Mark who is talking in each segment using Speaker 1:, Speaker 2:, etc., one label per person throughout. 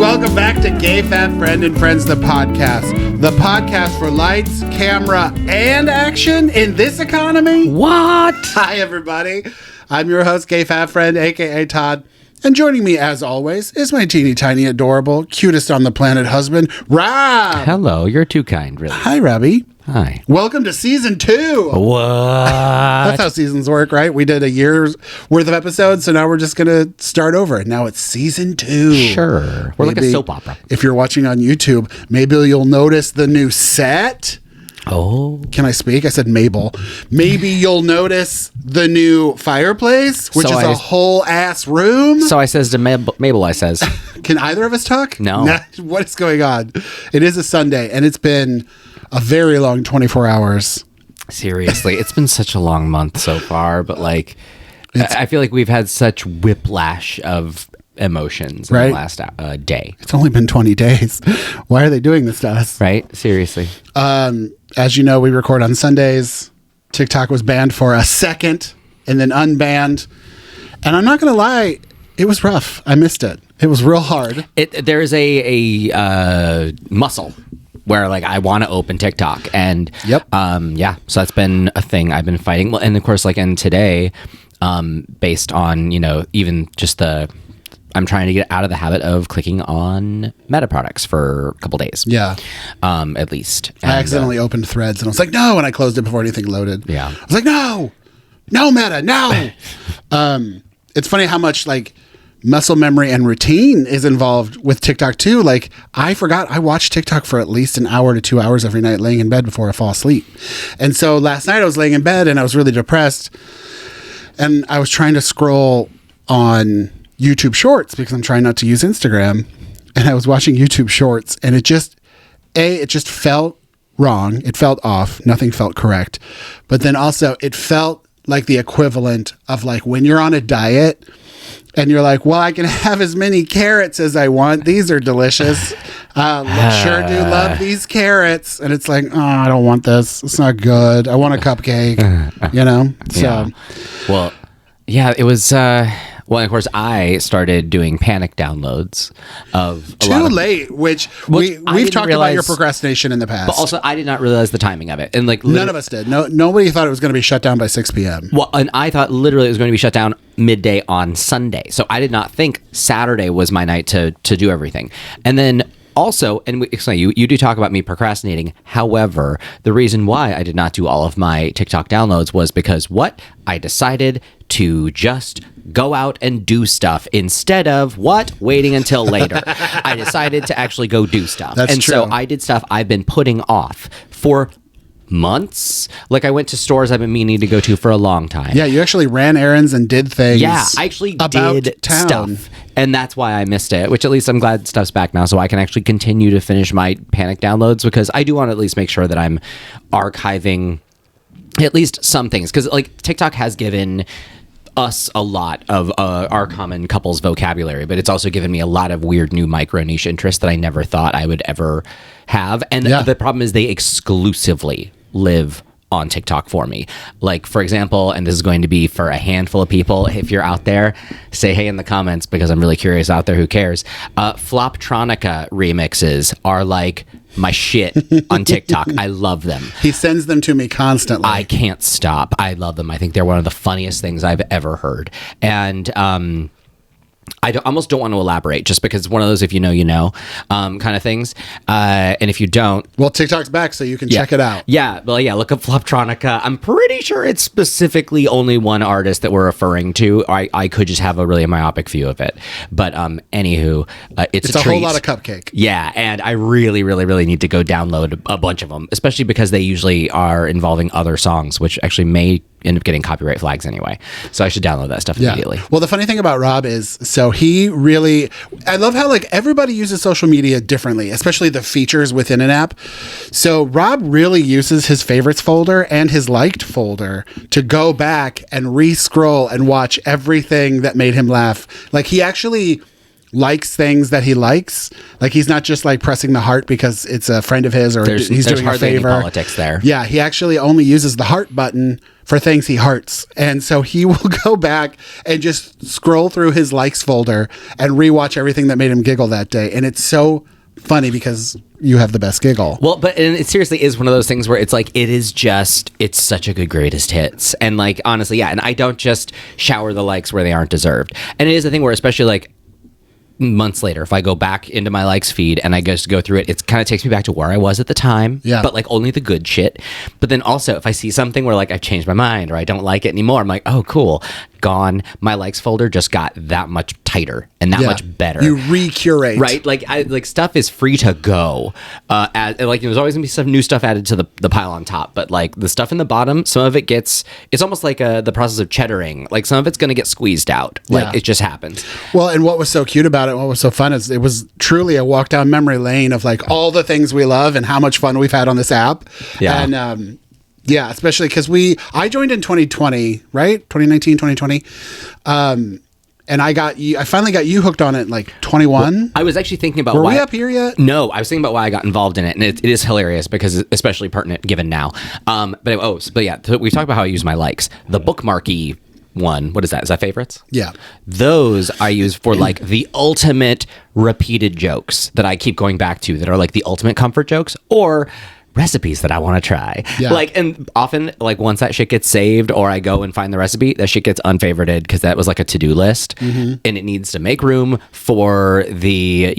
Speaker 1: welcome back to Gay Fat Friend and Friends, the podcast. The podcast for lights, camera, and action in this economy.
Speaker 2: What?
Speaker 1: Hi, everybody. I'm your host, Gay Fat Friend, a.k.a. Todd. And joining me, as always, is my teeny tiny, adorable, cutest on the planet husband, Rob.
Speaker 2: Hello, you're too kind, really.
Speaker 1: Hi, Robbie.
Speaker 2: Hi.
Speaker 1: Welcome to season 2.
Speaker 2: What?
Speaker 1: That's how seasons work, right? We did a year's worth of episodes, so now we're just going to start over. Now it's season 2.
Speaker 2: Sure. We're like a soap opera.
Speaker 1: If you're watching on YouTube, maybe you'll notice the new set.
Speaker 2: Oh.
Speaker 1: Can I speak? I said Mabel. Maybe you'll notice the new fireplace, which is a whole ass room.
Speaker 2: So I says to Mabel, I says.
Speaker 1: Can either of us talk?
Speaker 2: No.
Speaker 1: What is going on? It is a Sunday, and it's been a very long 24 hours.
Speaker 2: Seriously, it's been such a long month so far, but like, I feel like we've had such whiplash of emotions in the last day.
Speaker 1: It's only been 20 days. Why are they doing this to us?
Speaker 2: Right? Seriously.
Speaker 1: As you know, we record on Sundays. TikTok was banned for a second and then unbanned. And I'm not going to lie, it was rough. I missed it. It was real hard.
Speaker 2: There is a muscle where like I want to open TikTok, and so that's been a thing I've been fighting. Well, and of course, like, and today, based on, you know, even just I'm trying to get out of the habit of clicking on Meta products for a couple days.
Speaker 1: Yeah.
Speaker 2: At least. And,
Speaker 1: I accidentally opened Threads and I was like, no, and I closed it before anything loaded.
Speaker 2: Yeah.
Speaker 1: I was like, no Meta, no. It's funny how much like muscle memory and routine is involved with TikTok too. Like, I forgot I watch TikTok for at least an hour to 2 hours every night laying in bed before I fall asleep. And so last night I was laying in bed and I was really depressed, and I was trying to scroll on YouTube Shorts because I'm trying not to use Instagram, and I was watching YouTube Shorts, and it just felt wrong. It felt off. Nothing felt correct. But then also it felt like the equivalent of like when you're on a diet and you're like, well, I can have as many carrots as I want. These are delicious. Sure do love these carrots. And it's like, oh, I don't want this. It's not good. I want a cupcake, you know? So,
Speaker 2: yeah. Well, yeah, it was, well, of course, I started doing panic downloads of
Speaker 1: Too late, which we've talked about your procrastination in the past.
Speaker 2: But also, I did not realize the timing of it. And like
Speaker 1: none of us did. Nobody thought it was going to be shut down by 6 p.m.
Speaker 2: Well, and I thought literally it was going to be shut down midday on Sunday. So I did not think Saturday was my night to do everything. And then also, and you do talk about me procrastinating. However, the reason why I did not do all of my TikTok downloads was because I decided to just go out and do stuff instead of waiting until later. I decided to actually go do stuff.
Speaker 1: That's true.
Speaker 2: So I did stuff I've been putting off for months. Like, I went to stores I've been meaning to go to for a long time.
Speaker 1: Yeah, you actually ran errands and did things.
Speaker 2: Yeah, I actually did stuff. And that's why I missed it, which at least I'm glad stuff's back now, so I can actually continue to finish my panic downloads, because I do want to at least make sure that I'm archiving at least some things. Because like TikTok has given us a lot of our common couples vocabulary, but it's also given me a lot of weird new micro niche interests that I never thought I would ever have. And the problem is they exclusively live on TikTok for me. Like, for example, and this is going to be for a handful of people, if you're out there, say hey in the comments, because I'm really curious out there who cares. Floptronica remixes are like my shit on TikTok. I love them.
Speaker 1: He sends them to me constantly.
Speaker 2: I can't stop. I love them. I think they're one of the funniest things I've ever heard. And I almost don't want to elaborate, just because it's one of those if you know, you know, kind of things. And if you don't...
Speaker 1: Well, TikTok's back, so you can check it out.
Speaker 2: Yeah, well, yeah, look up Floptronica. I'm pretty sure it's specifically only one artist that we're referring to. I could just have a really myopic view of it. But anywho, it's a treat.
Speaker 1: Whole lot of cupcake.
Speaker 2: Yeah, and I really, really, really need to go download a bunch of them, especially because they usually are involving other songs, which actually may end up getting copyright flags anyway. So I should download that stuff immediately.
Speaker 1: Well, the funny thing about Rob is, so I love how like everybody uses social media differently, especially the features within an app. So Rob really uses his favorites folder and his liked folder to go back and re-scroll and watch everything that made him laugh. Like, he actually likes things that he likes. Like, he's not just like pressing the heart because it's a friend of his or he's doing a favor.
Speaker 2: Any politics there.
Speaker 1: Yeah, he actually only uses the heart button for things he hearts. And so he will go back and just scroll through his likes folder and rewatch everything that made him giggle that day. And it's so funny because you have the best giggle.
Speaker 2: Well, but and it seriously is one of those things where it's like, it's such a good greatest hits. And like, honestly, yeah. And I don't just shower the likes where they aren't deserved. And it is a thing where, especially like, months later, if I go back into my likes feed and I just go through it, it kind of takes me back to where I was at the time, but like only the good shit. But then also if I see something where like I've changed my mind or I don't like it anymore, I'm like, oh cool, gone. My likes folder just got that much tighter and that much better.
Speaker 1: You recurate,
Speaker 2: right? Like stuff is free to go. Like there's always gonna be some new stuff added to the pile on top, but like the stuff in the bottom, some of it it's almost like the process of cheddaring. Like some of it's gonna get squeezed out. Like it just happens.
Speaker 1: Well, and what was so cute about it, what was so fun is it was truly a walk down memory lane of like all the things we love and how much fun we've had on this app. Yeah. And especially because I joined in 2020, right? 2019, 2020. And I finally got you hooked on it like 21.
Speaker 2: Well, I was actually thinking about
Speaker 1: Were we up here yet?
Speaker 2: No, I was thinking about why I got involved in it, and it is hilarious because it's especially pertinent given now. But yeah, we talked about how I use my likes. The bookmarky one, what is that? Is that favorites?
Speaker 1: Yeah.
Speaker 2: Those I use for like the ultimate repeated jokes that I keep going back to that are like the ultimate comfort jokes or recipes that I want to try. Yeah. Like, and often like once that shit gets saved or I go and find the recipe, that shit gets unfavorited because that was like a to-do list and it needs to make room for the,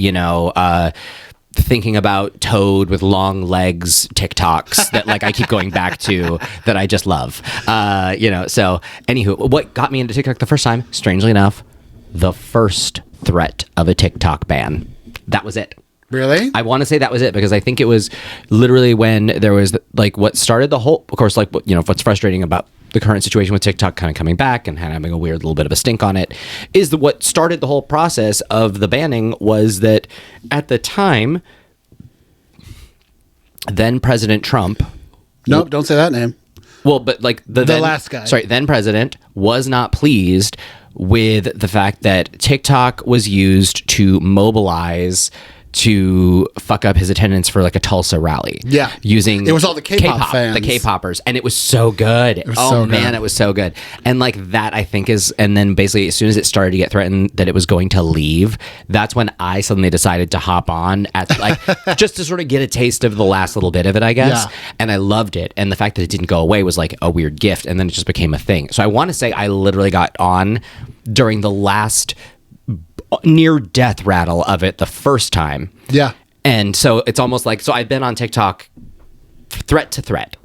Speaker 2: thinking about Toad with long legs TikToks that like I keep going back to that I just love. So anywho, what got me into TikTok the first time, strangely enough, the first threat of a TikTok ban. That was it.
Speaker 1: Really?
Speaker 2: I want to say that was it because I think it was literally when there was like what started the whole, of course, like, what's frustrating about the current situation with TikTok kind of coming back and having a weird little bit of a stink on it is that what started the whole process of the banning was that at the time, then President Trump.
Speaker 1: Nope, don't say that name.
Speaker 2: Well, but like the
Speaker 1: last guy.
Speaker 2: Sorry, then president was not pleased with the fact that TikTok was used to mobilize to fuck up his attendance for like a Tulsa rally. Yeah. Using
Speaker 1: it was all the K-pop fans.
Speaker 2: The K-poppers. And it was so good. It was so good. And like that I think is, and then basically as soon as it started to get threatened that it was going to leave, that's when I suddenly decided to hop on at like, just to sort of get a taste of the last little bit of it, I guess. Yeah. And I loved it. And the fact that it didn't go away was like a weird gift. And then it just became a thing. So I want to say I literally got on during the last near death rattle of it the first time.
Speaker 1: Yeah.
Speaker 2: And so it's almost like, so I've been on TikTok threat to threat,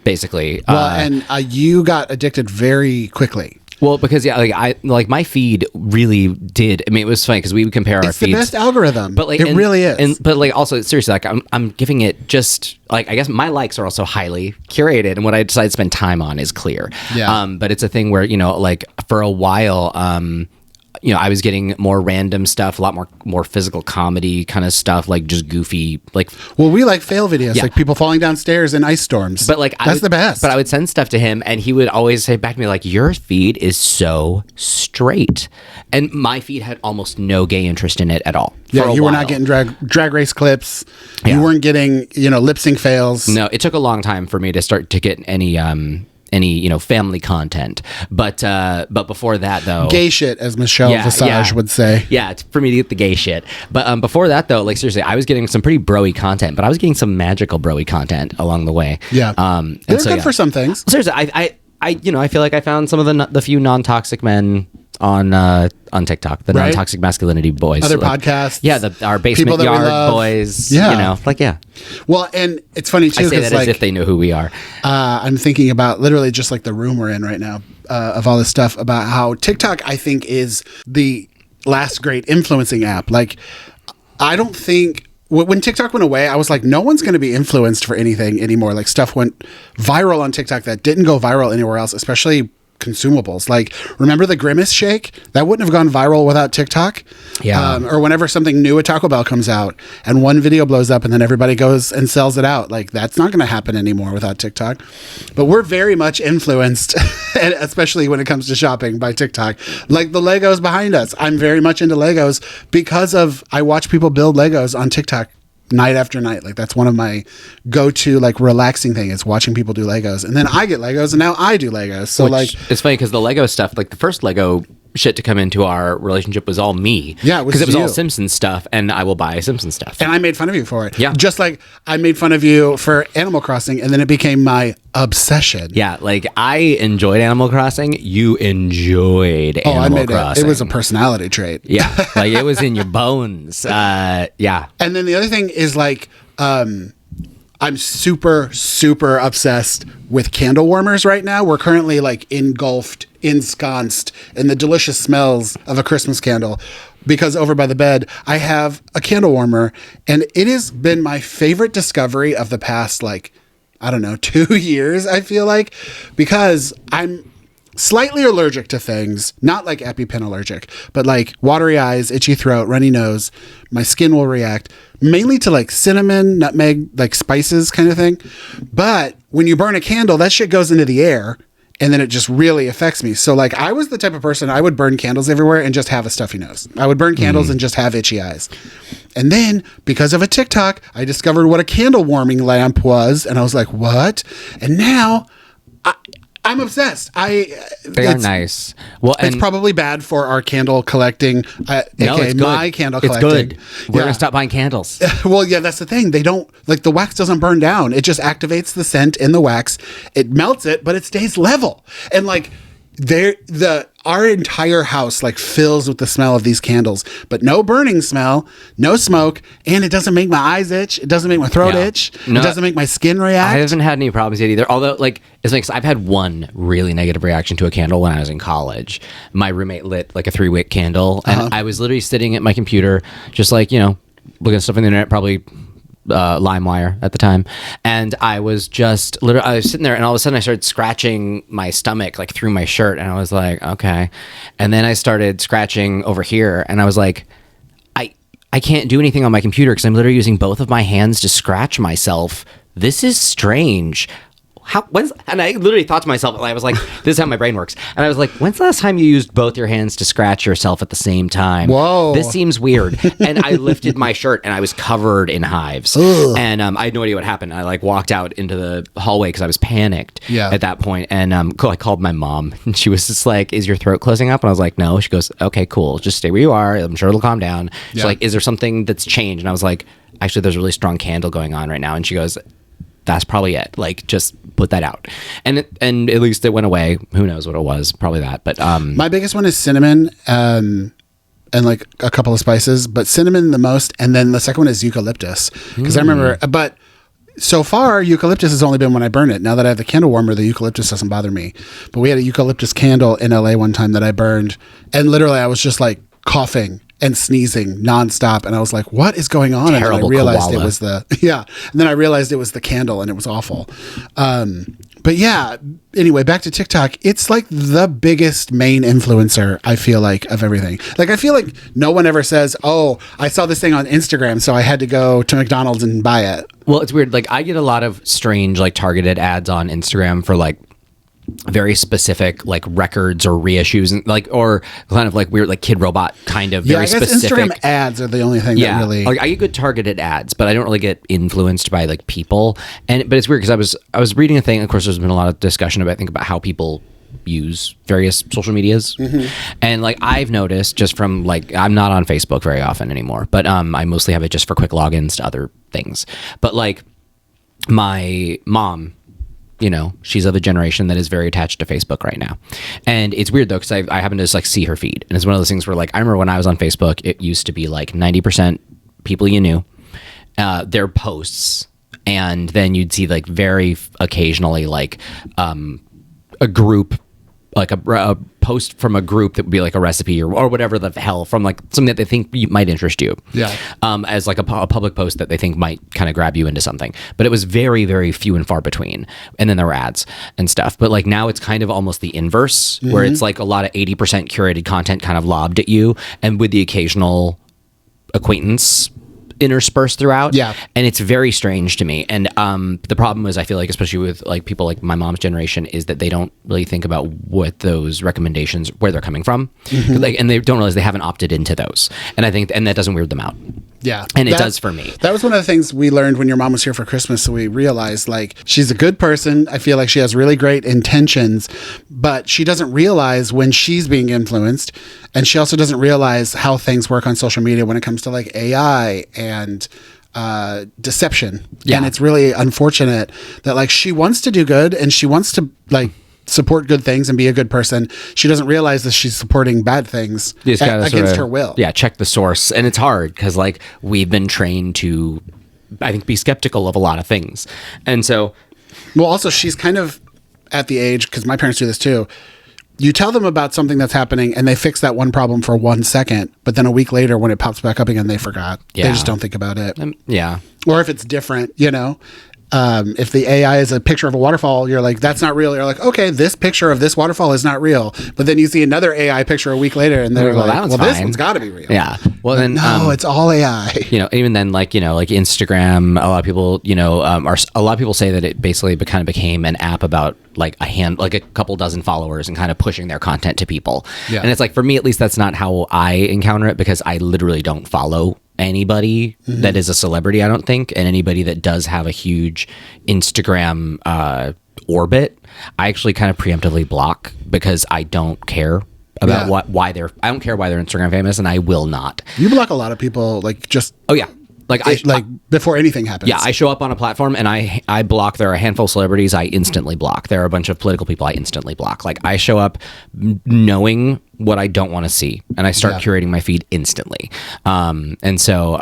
Speaker 2: basically.
Speaker 1: Well, and you got addicted very quickly.
Speaker 2: Well, because like my feed really did. I mean, it was funny because we would compare our feeds.
Speaker 1: It's the best algorithm. But like, it really is.
Speaker 2: But like, also seriously, like I'm giving it just like, I guess my likes are also highly curated, and what I decide to spend time on is clear. Yeah. But it's a thing where like for a while, I was getting more random stuff, a lot more physical comedy kind of stuff, like just goofy, like.
Speaker 1: Well, we like fail videos, like people falling downstairs in ice storms.
Speaker 2: But like,
Speaker 1: that's the best.
Speaker 2: But I would send stuff to him, and he would always say back to me like, "Your feed is so straight," and my feed had almost no gay interest in it at all.
Speaker 1: Yeah, you were not getting drag race clips. Yeah. You weren't getting lip sync fails.
Speaker 2: No, it took a long time for me to start to get any family content, but before that though,
Speaker 1: gay shit, as Michelle Visage would say.
Speaker 2: Yeah, it's for me to get the gay shit. But before that though, like seriously, I was getting some pretty broy content, but I was getting some magical broy content along the way.
Speaker 1: Yeah, they're good for some things.
Speaker 2: Seriously, I feel like I found some of the few non-toxic men on TikTok, the non-toxic masculinity boys,
Speaker 1: other podcasts,
Speaker 2: our basement yard boys,
Speaker 1: Well, and it's funny too.
Speaker 2: I say that as if they know who we are.
Speaker 1: I'm thinking about literally just like the room we're in right now of all this stuff about how TikTok, I think, is the last great influencing app. Like, I don't think. When TikTok went away, I was like, no one's going to be influenced for anything anymore. Like, stuff went viral on TikTok that didn't go viral anywhere else, especially consumables. Like, remember the Grimace shake? That wouldn't have gone viral without TikTok. Yeah. Or whenever something new at Taco Bell comes out and one video blows up and then everybody goes and sells it out. Like, that's not going to happen anymore without TikTok. But we're very much influenced, especially when it comes to shopping, by TikTok. Like the Legos behind us. I'm very much into Legos because I watch people build Legos on TikTok night after night. Like that's one of my go-to like relaxing thing is watching people do Legos. And then I get Legos and now I do Legos. So like
Speaker 2: it's funny because the Lego stuff, like the first Lego shit to come into our relationship was all me.
Speaker 1: Yeah,
Speaker 2: because it was all Simpsons stuff, and I will buy Simpsons stuff.
Speaker 1: And I made fun of you for it.
Speaker 2: Yeah,
Speaker 1: just like I made fun of you for Animal Crossing, and then it became my obsession.
Speaker 2: Yeah, like I enjoyed Animal Crossing. You enjoyed Animal Crossing.
Speaker 1: It was a personality trait.
Speaker 2: Yeah, like it was in your bones. Yeah.
Speaker 1: And then the other thing is like, I'm super, super obsessed with candle warmers right now. We're currently like ensconced in the delicious smells of a Christmas candle because over by the bed, I have a candle warmer, and it has been my favorite discovery of the past, like, I don't know, 2 years, I feel like, because I'm slightly allergic to things, not like EpiPen allergic, but like watery eyes, itchy throat, runny nose. My skin will react mainly to like cinnamon, nutmeg, like spices kind of thing. But when you burn a candle, that shit goes into the air and then it just really affects me. So like I was the type of person, I would burn candles everywhere and just have a stuffy nose. I would burn candles and just have itchy eyes. And then because of a TikTok, I discovered what a candle warming lamp was. And I was like, what? And now I'm obsessed.
Speaker 2: They are nice. Well,
Speaker 1: it's probably bad for our candle collecting, aka my candle collecting.
Speaker 2: It's good. We're gonna stop buying candles.
Speaker 1: Well, yeah, that's the thing. They don't like the wax doesn't burn down. It just activates the scent in the wax. It melts it, but it stays level. And like our entire house like fills with the smell of these candles, but no burning smell, no smoke, and it doesn't make my eyes itch. It doesn't make my throat itch. No, it doesn't make my skin react.
Speaker 2: I haven't had any problems yet either. Although, like, it's like I've had one really negative reaction to a candle when I was in college. My roommate lit like a 3-wick candle, and I was literally sitting at my computer, just like looking at stuff on the internet, probably. LimeWire at the time, and I was just literally I was sitting there, and all of a sudden I started scratching my stomach like through my shirt, and I was like, okay, and then I started scratching over here, and I was like, I can't do anything on my computer because I'm literally using both of my hands to scratch myself. This is strange. And I literally thought to myself, I was like, this is how my brain works. And I was like, when's the last time you used both your hands to scratch yourself at the same time?
Speaker 1: Whoa.
Speaker 2: This seems weird. And I lifted my shirt and I was covered in hives. Ugh. And I had no idea what happened. I like walked out into the hallway because I was panicked at that point. And I called my mom and she was just like, is your throat closing up? And I was like, no. She goes, okay, cool. Just stay where you are. I'm sure it'll calm down. She's like, is there something that's changed? And I was like, actually, there's a really strong candle going on right now. And she goes, that's probably it. Like, just put that out. And at least it went away. Who knows what it was? Probably that. But
Speaker 1: my biggest one is cinnamon and like a couple of spices, but cinnamon the most. And then the second one is eucalyptus. Because I remember, but so far, eucalyptus has only been when I burn it. Now that I have the candle warmer, the eucalyptus doesn't bother me. But we had a eucalyptus candle in LA one time that I burned. And literally, I was just like coughing and sneezing nonstop, and I was like, "What is going on?"
Speaker 2: Terrible
Speaker 1: and then I realized
Speaker 2: koala.
Speaker 1: it was and then I realized it was the candle, and it was awful. But yeah, anyway, back to TikTok. It's like the biggest main influencer, I feel like, of everything. Like, I feel like no one ever says, "Oh, I saw this thing on Instagram, so I had to go to McDonald's and buy it."
Speaker 2: Well, it's weird. Like, I get a lot of strange, like, targeted ads on Instagram for like very specific like records or reissues and like or kind of like weird like Kid Robot kind of very
Speaker 1: I guess
Speaker 2: specific
Speaker 1: Instagram ads are the only thing that really
Speaker 2: like I get good targeted ads, but I don't really get influenced by like people. But it's weird because I was reading a thing. Of course, there's been a lot of discussion about how people use various social medias, and like I've noticed just from like I'm not on Facebook very often anymore, but I mostly have it just for quick logins to other things. But like my mom, she's of a generation that is very attached to Facebook right now. And it's weird though, because I happen to just like see her feed. And it's one of those things where like, I remember when I was on Facebook, it used to be like 90% people you knew, their posts. And then you'd see like very occasionally like a group, like a post from a group that would be like a recipe or whatever the hell from like something that they think might interest you.
Speaker 1: Yeah.
Speaker 2: As like a public post that they think might kind of grab you into something. But it was very, very few and far between. And then there were ads and stuff. But like now it's kind of almost the inverse, where it's like a lot of 80% curated content kind of lobbed at you, and with the occasional acquaintance interspersed throughout.
Speaker 1: Yeah.
Speaker 2: And it's very strange to me. And the problem is, I feel like, especially with like people like my mom's generation, is that they don't really think about what those recommendations, where they're coming from. Like, and they don't realize they haven't opted into those. And I think, and that doesn't weird them out.
Speaker 1: Yeah.
Speaker 2: And it does for me.
Speaker 1: That was one of the things we learned when your mom was here for Christmas. So we realized, like, she's a good person. I feel like she has really great intentions, but she doesn't realize when she's being influenced. And she also doesn't realize how things work on social media when it comes to like AI and deception.
Speaker 2: Yeah.
Speaker 1: And it's really unfortunate that like she wants to do good and she wants to like support good things and be a good person. She doesn't realize that she's supporting bad things against her will.
Speaker 2: Yeah, check the source. And it's hard because like we've been trained to, I think, be skeptical of a lot of things. And so...
Speaker 1: Well, also she's kind of at the age, because my parents do this too, you tell them about something that's happening and they fix that one problem for 1 second, but then a week later when it pops back up again, they forgot. Yeah. They just don't think about it.
Speaker 2: Yeah.
Speaker 1: Or if it's different, you know? If the AI is a picture of a waterfall, you're like, that's not real. You're like, okay, this picture of this waterfall is not real. But then you see another AI picture a week later and they're like, well, this one's got to be real.
Speaker 2: Yeah. Well, then,
Speaker 1: no, it's all AI.
Speaker 2: You know, even then, like, you know, like Instagram, a lot of people, you know, a lot of people say that it basically kind of became an app about like a couple dozen followers and kind of pushing their content to people. Yeah. And it's like, for me, at least, that's not how I encounter it because I literally don't follow anybody that is a celebrity, I don't think, and anybody that does have a huge Instagram orbit, I actually kind of preemptively block because I don't care about I don't care why they're Instagram famous, and I will not.
Speaker 1: You block a lot of people, like just before anything happens.
Speaker 2: Yeah, I show up on a platform and I block. There are a handful of celebrities I instantly block. There are a bunch of political people I instantly block. Like I show up knowing what I don't want to see, and I start curating my feed instantly. And so,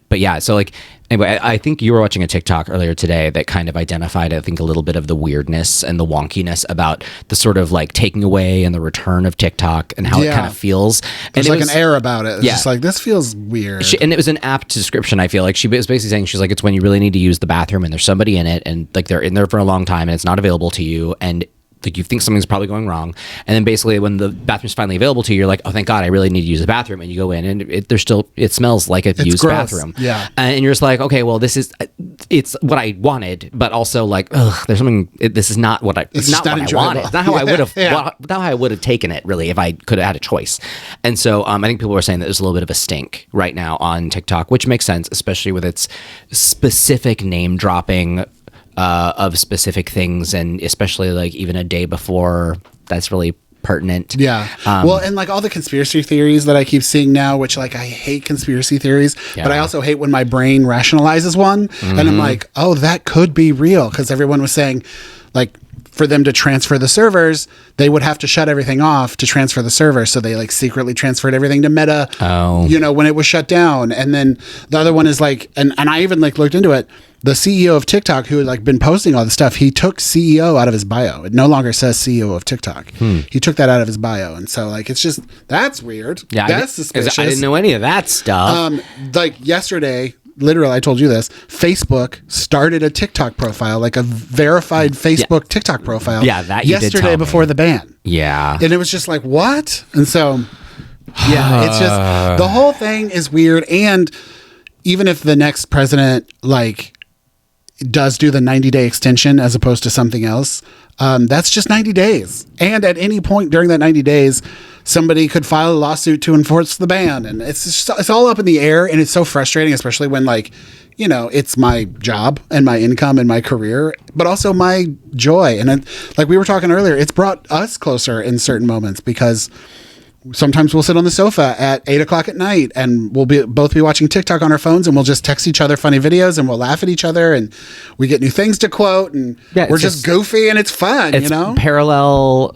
Speaker 2: but yeah, so like, anyway, I think you were watching a TikTok earlier today that kind of identified, I think, a little bit of the weirdness and the wonkiness about the sort of like taking away and the return of TikTok and how it kind of feels.
Speaker 1: There's like an air about it. It's just like, this feels weird.
Speaker 2: And it was an apt description, I feel like. She was basically saying, she's like, it's when you really need to use the bathroom and there's somebody in it and like they're in there for a long time and it's not available to you, and like you think something's probably going wrong, and then basically when the bathroom's finally available to you, you're like, oh, thank God, I really need to use the bathroom, and you go in and it smells like a used
Speaker 1: gross.
Speaker 2: bathroom.
Speaker 1: Yeah.
Speaker 2: And you're just like, okay, well, it's what I wanted, but also like, ugh, there's something, this is not what I wanted. It's not how I would have not how I would have taken it, really, if I could have had a choice. And so I think people were saying that there's a little bit of a stink right now on TikTok, which makes sense, especially with its specific name dropping of specific things, and especially like even a day before, that's really pertinent.
Speaker 1: Yeah. Well, and like all the conspiracy theories that I keep seeing now, which like I hate conspiracy theories, but I also hate when my brain rationalizes one and I'm like, oh, that could be real, because everyone was saying like for them to transfer the servers, they would have to shut everything off to transfer the servers. So they like secretly transferred everything to Meta, you know, when it was shut down. And then the other one is like, and I even like looked into it. The CEO of TikTok, who had like been posting all this stuff, he took CEO out of his bio. It no longer says CEO of TikTok. He took that out of his bio. And so like, it's just, that's weird. Yeah. That's suspicious.
Speaker 2: I didn't know any of that stuff.
Speaker 1: Like yesterday, literally, I told you this, Facebook started a TikTok profile, like a verified Facebook TikTok profile.
Speaker 2: Yeah, that you
Speaker 1: yesterday
Speaker 2: did tell
Speaker 1: before
Speaker 2: me.
Speaker 1: The ban.
Speaker 2: Yeah.
Speaker 1: And it was just like, what? And so, yeah, it's just, the whole thing is weird. And even if the next president, like, does do the 90-day extension as opposed to something else, that's just 90 days. And at any point during that 90 days, somebody could file a lawsuit to enforce the ban. And it's all up in the air. And it's so frustrating, especially when, like, you know, it's my job and my income and my career, but also my joy. And like we were talking earlier, it's brought us closer in certain moments, because sometimes we'll sit on the sofa at 8 o'clock at night and we'll both be watching TikTok on our phones, and we'll just text each other funny videos and we'll laugh at each other and we get new things to quote, and we're just goofy and it's fun, you know?
Speaker 2: Parallel,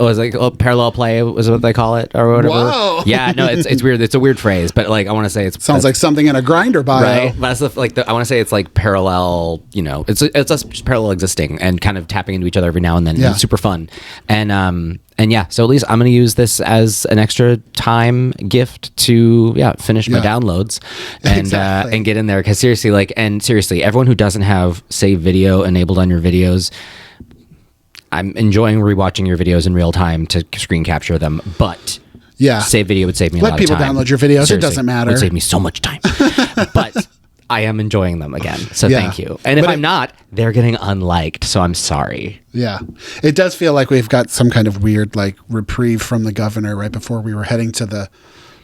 Speaker 2: parallel play was what they call it or whatever.
Speaker 1: Whoa.
Speaker 2: Yeah, no, it's weird. It's a weird phrase, but like I want to say
Speaker 1: sounds like something in a Grindr bio.
Speaker 2: Right. But that's I want to say it's like parallel, you know, it's us just parallel existing and kind of tapping into each other every now and then. Yeah. And it's super fun. And yeah, so at least I'm going to use this as an extra time gift to finish my downloads and get in there. Because seriously, everyone who doesn't have save video enabled on your videos, I'm enjoying rewatching your videos in real time to screen capture them, but save video would save me a lot of time.
Speaker 1: Let people download your videos. Seriously, it doesn't matter.
Speaker 2: It would save me so much time. But I am enjoying them again. So thank you. And if I'm not, they're getting unliked. So I'm sorry.
Speaker 1: Yeah. It does feel like we've got some kind of weird like reprieve from the governor right before we were heading to the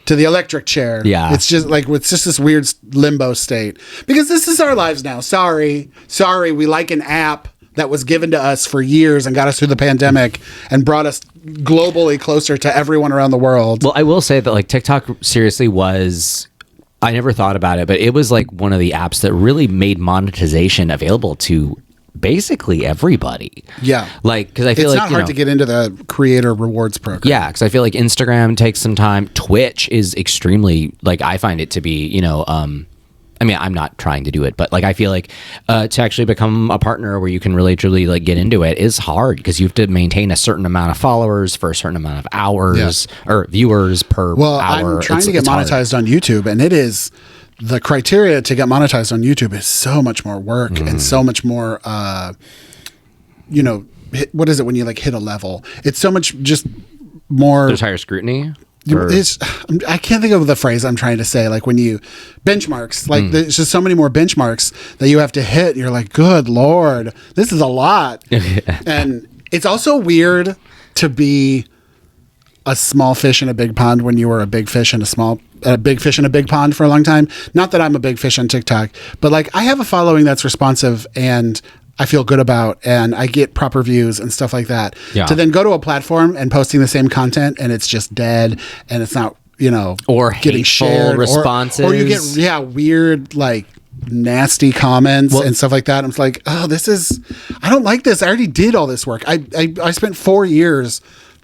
Speaker 1: to the electric chair.
Speaker 2: Yeah.
Speaker 1: It's just this weird limbo state because this is our lives now. Sorry. We like an app that was given to us for years and got us through the pandemic and brought us globally closer to everyone around the world.
Speaker 2: Well, I will say that like TikTok seriously was, I never thought about it, but it was like one of the apps that really made monetization available to basically everybody.
Speaker 1: Yeah.
Speaker 2: Like, because I feel
Speaker 1: it's
Speaker 2: like
Speaker 1: not hard to get into the creator rewards program.
Speaker 2: Yeah, because I feel like Instagram takes some time. Twitch is extremely, like, I find it to be, I mean, I'm not trying to do it, but like I feel like to actually become a partner where you can really truly like get into it is hard because you have to maintain a certain amount of followers for a certain amount of hours or viewers per hour.
Speaker 1: Well, I'm trying to get monetized on YouTube, and it is the criteria to get monetized on YouTube is so much more work and so much more. What is it when you like hit a level? It's so much just more.
Speaker 2: There's higher scrutiny.
Speaker 1: I can't think of the phrase I'm trying to say. Like when you benchmarks, like there's just so many more benchmarks that you have to hit. You're like, good Lord, this is a lot. And it's also weird to be a small fish in a big pond when you were a big fish in a big fish in a big pond for a long time. Not that I'm a big fish on TikTok, but like I have a following that's responsive and I feel good about, and I get proper views and stuff like that.
Speaker 2: Yeah.
Speaker 1: To then go to a platform and posting the same content and it's just dead and it's not,
Speaker 2: or
Speaker 1: getting shared
Speaker 2: responses,
Speaker 1: or you get weird like nasty comments and stuff like that. I'm just like, oh, I don't like this. I already did all this work. I spent 4 years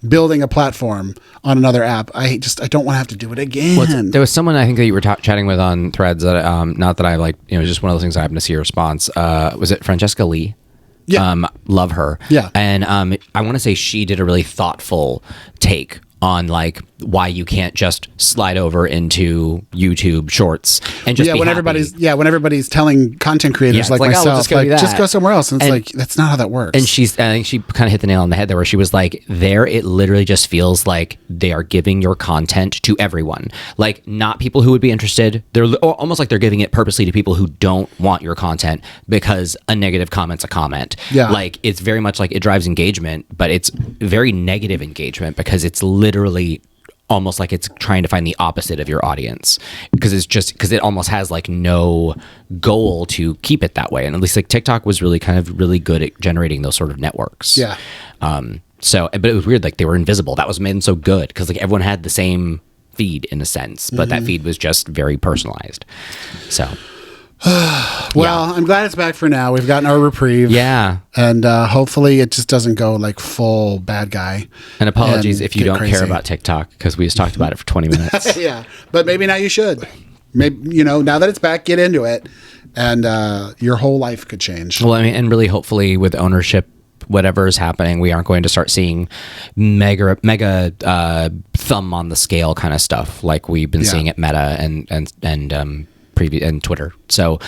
Speaker 1: building a platform on another app. I don't want to have to do it again.
Speaker 2: Well, there was someone I think that you were chatting with on Threads that not that I like, just one of those things I happened to see a response. Was it Francesca Lee?
Speaker 1: Yeah.
Speaker 2: Love her.
Speaker 1: Yeah.
Speaker 2: And I want to say she did a really thoughtful take on like why you can't just slide over into YouTube Shorts and just be
Speaker 1: when
Speaker 2: happy.
Speaker 1: when everybody's telling content creators like myself, just go somewhere else. And it's like that's not how that works.
Speaker 2: And I think she kind of hit the nail on the head there, where she was like, it literally just feels like they are giving your content to everyone, like not people who would be interested. They're almost like they're giving it purposely to people who don't want your content because a negative comment's a comment.
Speaker 1: Yeah,
Speaker 2: like it's very much like it drives engagement, but it's very negative engagement because it's literally almost like it's trying to find the opposite of your audience because it almost has like no goal to keep it that way. And at least like TikTok was really good at generating those sort of networks.
Speaker 1: Yeah.
Speaker 2: But it was weird. Like they were invisible. That was made so good because like everyone had the same feed in a sense, but that feed was just very personalized. So.
Speaker 1: Well, I'm glad it's back for now. We've gotten our reprieve.
Speaker 2: Yeah.
Speaker 1: And hopefully it just doesn't go like full bad guy.
Speaker 2: And apologies if you don't care about TikTok because we just talked about it for 20 minutes.
Speaker 1: Yeah. But maybe now you should. Maybe, now that it's back, get into it. And your whole life could change.
Speaker 2: Well, I mean, and really hopefully with ownership, whatever is happening, we aren't going to start seeing mega thumb on the scale kind of stuff like we've been seeing at Meta and Twitter. So,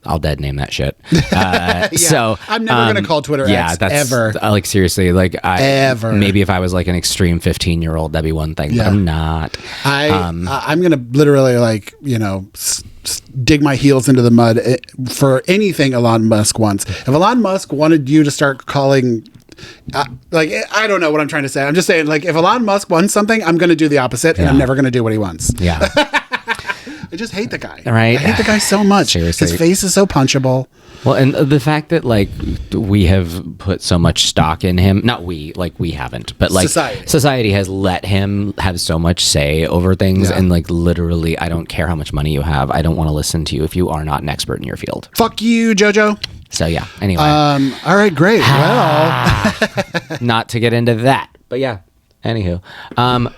Speaker 2: I'll dead name that shit. So
Speaker 1: I'm never going to call Twitter X ever.
Speaker 2: Like seriously, like
Speaker 1: ever.
Speaker 2: Maybe if I was like an extreme 15-year-old, that'd be one thing. But I'm not.
Speaker 1: I'm going to literally dig my heels into the mud for anything Elon Musk wants. If Elon Musk wanted you to start calling. I don't know what I'm trying to say. I'm just saying, like, if Elon Musk wants something, I'm going to do the opposite, and I'm never going to do what he wants.
Speaker 2: Yeah.
Speaker 1: I just hate the guy.
Speaker 2: Right.
Speaker 1: I hate the guy so much.
Speaker 2: Seriously.
Speaker 1: His face is so punchable.
Speaker 2: Well, and the fact that like we have put so much stock in him, not we haven't, but like society has let him have so much say over things. And like literally, I don't care how much money you have. I don't want to listen to you if you are not an expert in your field.
Speaker 1: Fuck you, Jojo.
Speaker 2: So yeah, anyway.
Speaker 1: All right, great. Well,
Speaker 2: not to get into that, but yeah. Anywho,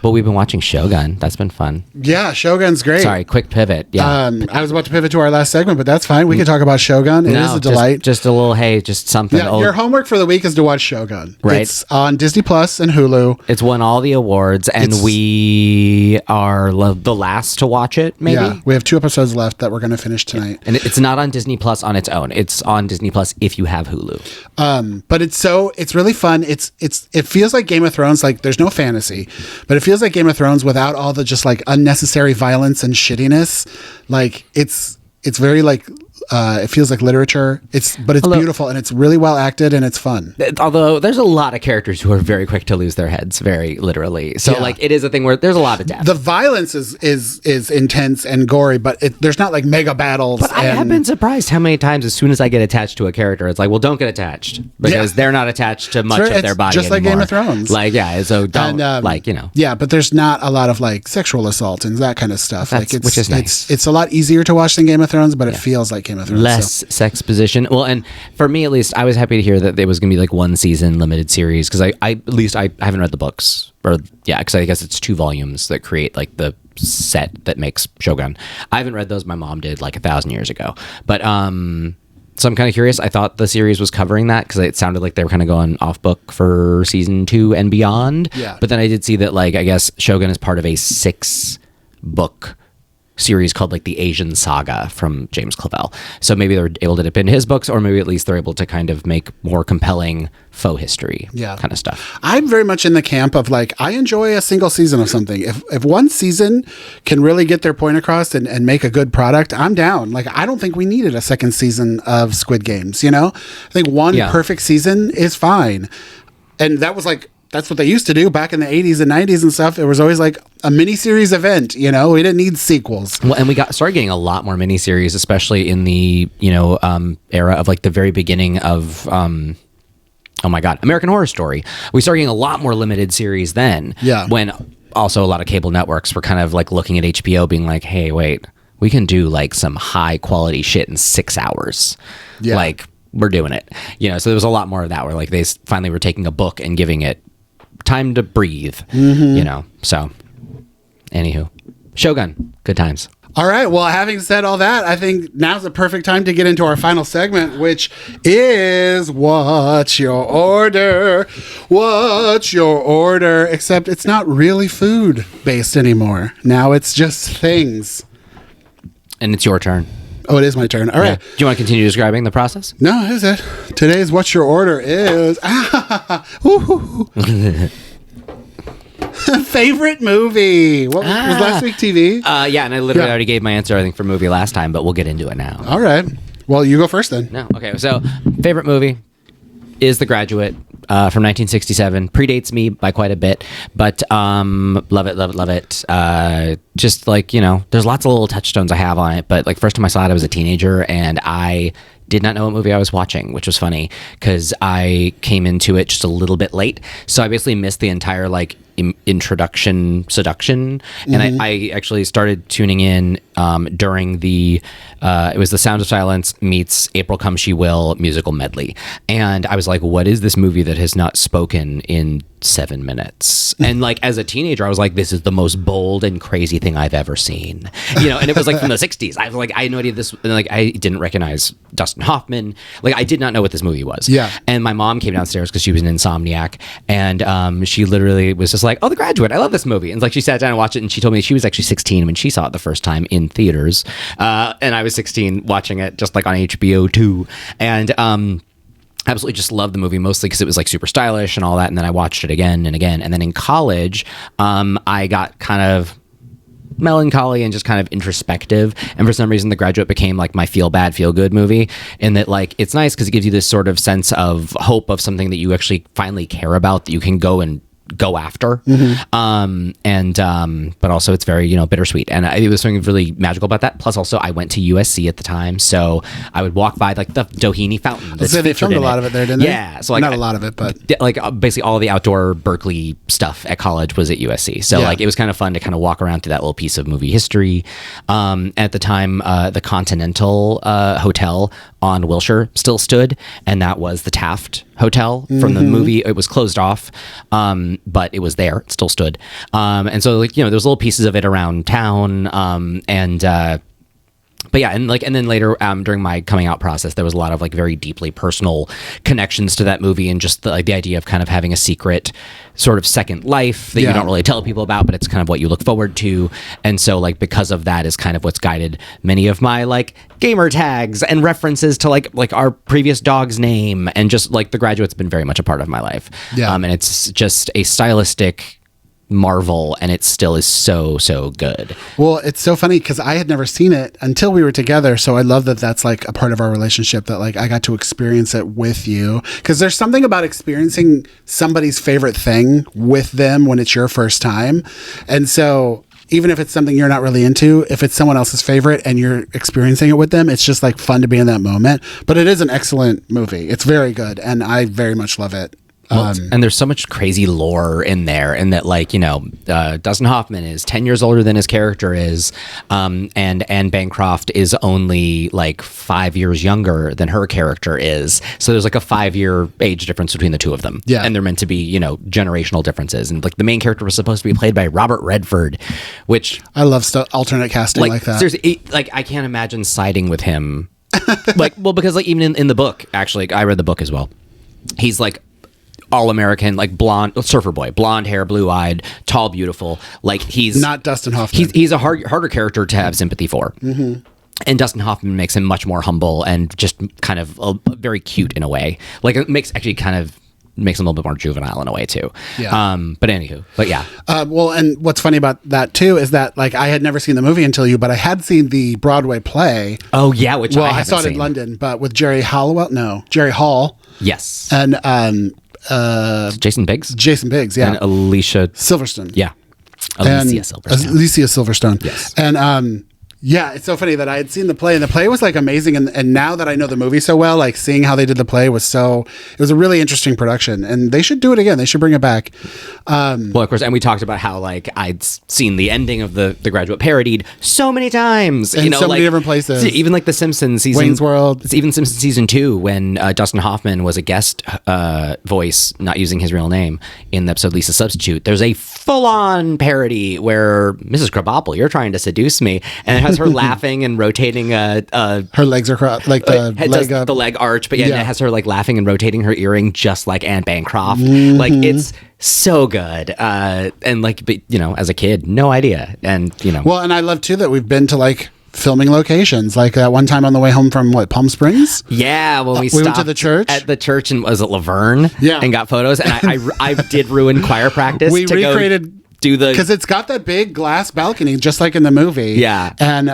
Speaker 2: but we've been watching Shogun. That's been fun.
Speaker 1: Yeah, Shogun's great.
Speaker 2: Sorry, quick pivot. Yeah,
Speaker 1: I was about to pivot to our last segment, but that's fine. We can talk about Shogun. It is a delight.
Speaker 2: Just a little, just something.
Speaker 1: Yeah, your homework for the week is to watch Shogun.
Speaker 2: Right.
Speaker 1: It's on Disney Plus and Hulu.
Speaker 2: It's won all the awards, and we are the last to watch it. Maybe.
Speaker 1: Yeah, we have 2 episodes left that we're going to finish tonight.
Speaker 2: And it's not on Disney Plus on its own. It's on Disney Plus if you have Hulu.
Speaker 1: But it's really fun. It feels like Game of Thrones. Like there's no fantasy, but it feels like Game of Thrones without all the just like unnecessary violence and shittiness. Like it's very like It feels like literature. It's beautiful, and it's really well acted, and it's fun.
Speaker 2: Although there's a lot of characters who are very quick to lose their heads, very literally. So like it is a thing where there's a lot of death.
Speaker 1: The violence is intense and gory, but there's not like mega battles.
Speaker 2: But I have been surprised how many times as soon as I get attached to a character, it's like, well, don't get attached because they're not attached to much of their body
Speaker 1: just like
Speaker 2: anymore.
Speaker 1: Game of Thrones.
Speaker 2: Like, yeah, so don't,
Speaker 1: Yeah, but there's not a lot of like sexual assault and that kind of stuff.
Speaker 2: Which is nice.
Speaker 1: It's a lot easier to watch than Game of Thrones, but it feels like Game of Thrones.
Speaker 2: Less sex position. Well, and for me at least, I was happy to hear that there was going to be like one season limited series because I haven't read the books because I guess it's 2 volumes that create like the set that makes Shogun. I haven't read those. My mom did like 1,000 years ago, but so I'm kind of curious. I thought the series was covering that because it sounded like they were kind of going off book for season 2 and beyond.
Speaker 1: Yeah.
Speaker 2: But then I did see that like I guess Shogun is part of a 6-book series called like the Asian Saga from James Clavell. So maybe they're able to dip into his books, or maybe at least they're able to kind of make more compelling faux history kind of stuff.
Speaker 1: I'm very much in the camp of like, I enjoy a single season of something. If one season can really get their point across and make a good product, I'm down. Like, I don't think we needed a second season of Squid Games, you know? I think one perfect season is fine. And that was like, that's what they used to do back in the 80s and 90s and stuff. It was always like a miniseries event, you know? We didn't need sequels.
Speaker 2: Well, and we started getting a lot more miniseries, especially in the, era of like the very beginning of, oh my God, American Horror Story. We started getting a lot more limited series then.
Speaker 1: Yeah.
Speaker 2: When also a lot of cable networks were kind of like looking at HBO being like, hey, wait, we can do like some high quality shit in 6 hours.
Speaker 1: Yeah.
Speaker 2: Like, we're doing it. So there was a lot more of that where like they finally were taking a book and giving it time to breathe, so anywho, Shogun, good times.
Speaker 1: All right, well, having said all that, I think now's the perfect time to get into our final segment, which is What's Your Order? What's Your Order? Except it's not really food based anymore. Now it's just things.
Speaker 2: And it's your turn.
Speaker 1: Oh, it is my turn. All right.
Speaker 2: Do you want to continue describing the process?
Speaker 1: No, is it? Today's What's Your Order is... Favorite movie? What was last week TV?
Speaker 2: Yeah, and I literally already gave my answer, I think, for movie last time, but we'll get into it now.
Speaker 1: All right. Well, you go first then.
Speaker 2: No. Okay, so favorite movie is The Graduate from 1967. Predates me by quite a bit, but love it. Just like, there's lots of little touchstones I have on it, but like first time I saw it, I was a teenager, and I did not know what movie I was watching, which was funny because I came into it just a little bit late. So I basically missed the entire like introduction seduction. And I actually started tuning in during the, it was The Sound of Silence meets April Come She Will musical medley. And I was like, what is this movie that has not spoken in 7 minutes? And like as a teenager, I was like, this is the most bold and crazy thing I've ever seen, and it was like from the 60s. I was like, I had no idea this, and like I didn't recognize Dustin Hoffman. Like I did not know what this movie was.
Speaker 1: Yeah.
Speaker 2: And my mom came downstairs because she was an insomniac, and she literally was just like, oh, The Graduate, I love this movie. And like she sat down and watched it, and she told me she was actually 16 when she saw it the first time in theaters, and I was 16 watching it just like on HBO too. And absolutely just loved the movie, mostly because it was like super stylish and all that. And then I watched it again and again. And then in college, I got kind of melancholy and just kind of introspective. And for some reason, The Graduate became like my feel bad, feel good movie. And that like, it's nice because it gives you this sort of sense of hope of something that you actually finally care about, that you can go after. But also it's very, bittersweet. And it was something really magical about that. Plus also I went to USC at the time. So I would walk by like the Doheny Fountain.
Speaker 1: So they filmed a lot of it there, didn't they?
Speaker 2: Yeah. So like,
Speaker 1: not a lot of it, but
Speaker 2: like basically all the outdoor Berkeley stuff at college was at USC. So like it was kind of fun to kind of walk around through that little piece of movie history. At the time, the Continental Hotel on Wilshire still stood, and that was the Taft Hotel from the movie. It was closed off, but it was there. It still stood. And so like, there was little pieces of it around town. But yeah, and then later during my coming out process, there was a lot of like very deeply personal connections to that movie, and just the idea of kind of having a secret sort of second life that you don't really tell people about, but it's kind of what you look forward to. And so like because of that is kind of what's guided many of my like gamer tags and references to like our previous dog's name, and just like The Graduate's been very much a part of my life. And it's just a stylistic Marvel, and it still is so good.
Speaker 1: Well, it's so funny because I had never seen it until we were together. So I love that that's like a part of our relationship, that like I got to experience it with you, because there's something about experiencing somebody's favorite thing with them when it's your first time. And so even if it's something you're not really into, if it's someone else's favorite and you're experiencing it with them, it's just like fun to be in that moment. But it is an excellent movie. It's very good, and I very much love it.
Speaker 2: Well, and there's so much crazy lore in there, and that, like, you know, Dustin Hoffman is 10 years older than his character is, and Anne Bancroft is only like 5 years younger than her character is. So there's like a 5-year age difference between the two of them.
Speaker 1: Yeah.
Speaker 2: And they're meant to be, you know, generational differences. And like the main character was supposed to be played by Robert Redford, which
Speaker 1: I love alternate casting like that.
Speaker 2: Seriously, like I can't imagine siding with him. Like, well, because like even in the book, actually, I read the book as well. He's like all-American, like blonde surfer boy, blonde hair, blue-eyed, tall, beautiful. Like he's
Speaker 1: not Dustin Hoffman.
Speaker 2: He's a harder character to have sympathy for. Mm-hmm. And Dustin Hoffman makes him much more humble and just kind of very cute in a way. Like it makes him a little bit more juvenile in a way too.
Speaker 1: Yeah.
Speaker 2: But anywho, but yeah.
Speaker 1: Well, and what's funny about that too is that like I had never seen the movie until you, but I had seen the Broadway play.
Speaker 2: Oh yeah, which I
Speaker 1: saw it in London, but with Jerry Hall.
Speaker 2: Yes.
Speaker 1: And
Speaker 2: Jason Biggs,
Speaker 1: yeah,
Speaker 2: and Alicia
Speaker 1: Silverstone,
Speaker 2: yeah, Alicia
Speaker 1: Silverstone,
Speaker 2: yes,
Speaker 1: and yeah, it's so funny that I had seen the play, and the play was like amazing, and now that I know the movie so well, like seeing how they did the play it was a really interesting production, and they should do it again. They should bring it back.
Speaker 2: Well, of course, and we talked about how like I'd seen the ending of the Graduate parodied so many times,
Speaker 1: in so many different places,
Speaker 2: even like the Simpsons season,
Speaker 1: Wayne's World,
Speaker 2: even Simpsons season 2 when Dustin Hoffman was a guest voice, not using his real name in the episode Lisa Substitute. There's a full-on parody where Mrs. Krabappel, you're trying to seduce me, and it has her laughing and rotating
Speaker 1: her legs are crossed, like the
Speaker 2: leg arch, but yeah, it has her like laughing and rotating her earring just like Anne Bancroft.
Speaker 1: Mm-hmm.
Speaker 2: Like it's so good, and like, but you know, as a kid, no idea, and you know,
Speaker 1: well, and I love too that we've been to like filming locations, like that one time on the way home from Palm Springs.
Speaker 2: Yeah, when we
Speaker 1: went to the church
Speaker 2: and was it Laverne?
Speaker 1: Yeah,
Speaker 2: and got photos, and I did ruin choir practice.
Speaker 1: We recreated. Because it's got that big glass balcony, just like in the movie.
Speaker 2: Yeah,
Speaker 1: and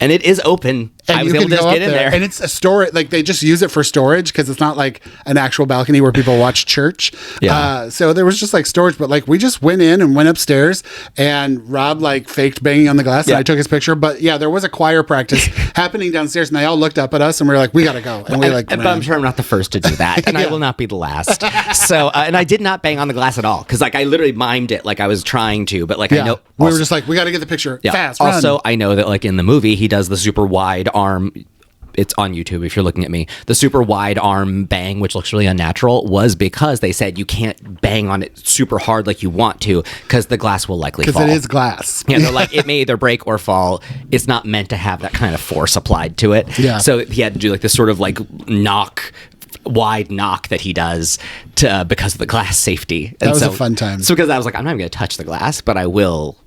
Speaker 2: it is open.
Speaker 1: And
Speaker 2: I was able to just get in there.
Speaker 1: And it's a storage, like they just use it for storage because it's not like an actual balcony where people watch church.
Speaker 2: Yeah.
Speaker 1: So there was just like storage, but like we just went in and went upstairs, and Rob like faked banging on the glass, and I took his picture. But yeah, there was a choir practice happening downstairs, and they all looked up at us, and we were like, we gotta go. And we
Speaker 2: but I'm sure I'm not the first to do that, and I will not be the last. So and I did not bang on the glass at all because like I literally mimed it like I was trying to, but like I know
Speaker 1: we were just like, we got to get the picture fast. Run.
Speaker 2: Also, I know that like in the movie, he does the super wide arm. It's on YouTube if you're looking at me. The super wide arm bang, which looks really unnatural, was because they said you can't bang on it super hard like you want to because the glass will likely fall.
Speaker 1: Because it is glass.
Speaker 2: Yeah, they're like, it may either break or fall. It's not meant to have that kind of force applied to it.
Speaker 1: Yeah.
Speaker 2: So he had to do like this sort of like wide knock that he does to because of the glass safety.
Speaker 1: That was a fun time.
Speaker 2: So because I was like, I'm not even going to touch the glass, but I will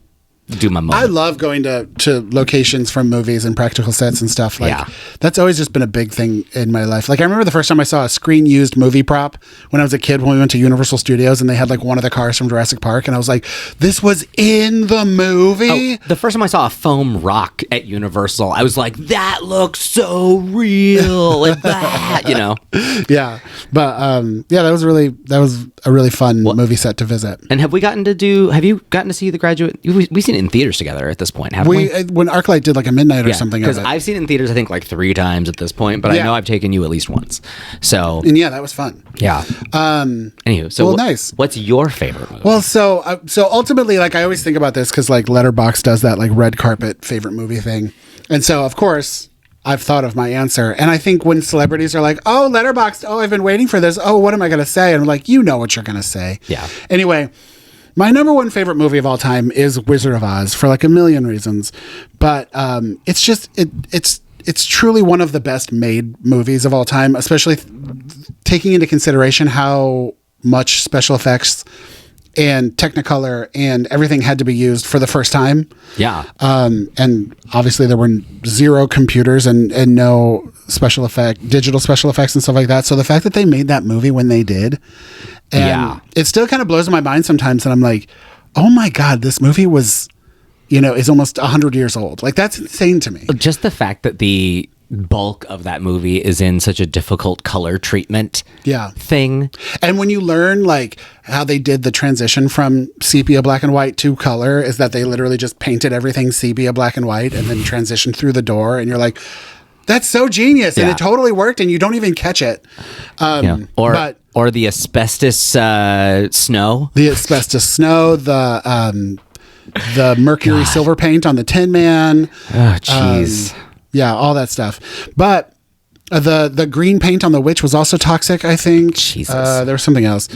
Speaker 2: do my moment.
Speaker 1: I love going to locations from movies and practical sets and stuff. Like that's always just been a big thing in my life. Like I remember the first time I saw a screen used movie prop when I was a kid when we went to Universal Studios and they had like one of the cars from Jurassic Park, and I was like, this was in the movie.
Speaker 2: Oh, the first time I saw a foam rock at Universal, I was like, that looks so real. Like that, you know.
Speaker 1: Yeah. But that was a really fun movie set to visit.
Speaker 2: And have you gotten to see The Graduate? We've seen it in theaters together at this point, haven't we?
Speaker 1: When ArcLight did like a midnight or something.
Speaker 2: Because I've seen it in theaters, I think like 3 times at this point, but I know I've taken you at least once. So
Speaker 1: and that was fun.
Speaker 2: Yeah. Anywho, so
Speaker 1: nice.
Speaker 2: What's your favorite movie?
Speaker 1: Well, so ultimately, like I always think about this because like Letterboxd does that like red carpet favorite movie thing, and so of course I've thought of my answer. And I think when celebrities are like, oh, Letterboxd, oh, I've been waiting for this. Oh, what am I going to say? And I'm like, you know what you're going to say.
Speaker 2: Yeah.
Speaker 1: Anyway, my number one favorite movie of all time is Wizard of Oz for like a million reasons. But it's just, it's truly one of the best made movies of all time, especially taking into consideration how much special effects and Technicolor and everything had to be used for the first time.
Speaker 2: Yeah.
Speaker 1: And obviously there were 0 computers and no digital special effects and stuff like that. So the fact that they made that movie when they did, and it still kind of blows my mind sometimes. And I'm like, oh my God, this movie was, is almost 100 years old. Like, that's insane to me.
Speaker 2: Just the fact that the bulk of that movie is in such a difficult color treatment thing.
Speaker 1: And when you learn like how they did the transition from sepia black and white to color, is that they literally just painted everything sepia black and white and then transitioned through the door, and you're like, that's so genius. And it totally worked, and you don't even catch it.
Speaker 2: Or the asbestos snow.
Speaker 1: The asbestos snow, the mercury silver paint on the Tin Man.
Speaker 2: Oh, jeez.
Speaker 1: Yeah, all that stuff. But the green paint on the witch was also toxic, I think.
Speaker 2: Jesus.
Speaker 1: There was something else.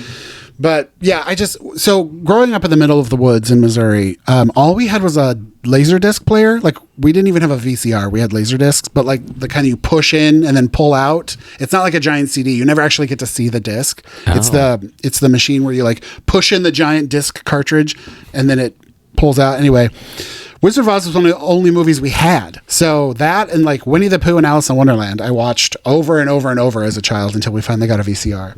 Speaker 1: But yeah, so growing up in the middle of the woods in Missouri, all we had was a Laserdisc player. Like, we didn't even have a VCR. We had Laserdiscs, but like the kind you push in and then pull out. It's not like a giant CD. You never actually get to see the disc. Oh. It's the machine where you like push in the giant disc cartridge and then it pulls out. Anyway, Wizard of Oz was one of the only movies we had. So that and like Winnie the Pooh and Alice in Wonderland, I watched over and over and over as a child until we finally got a VCR.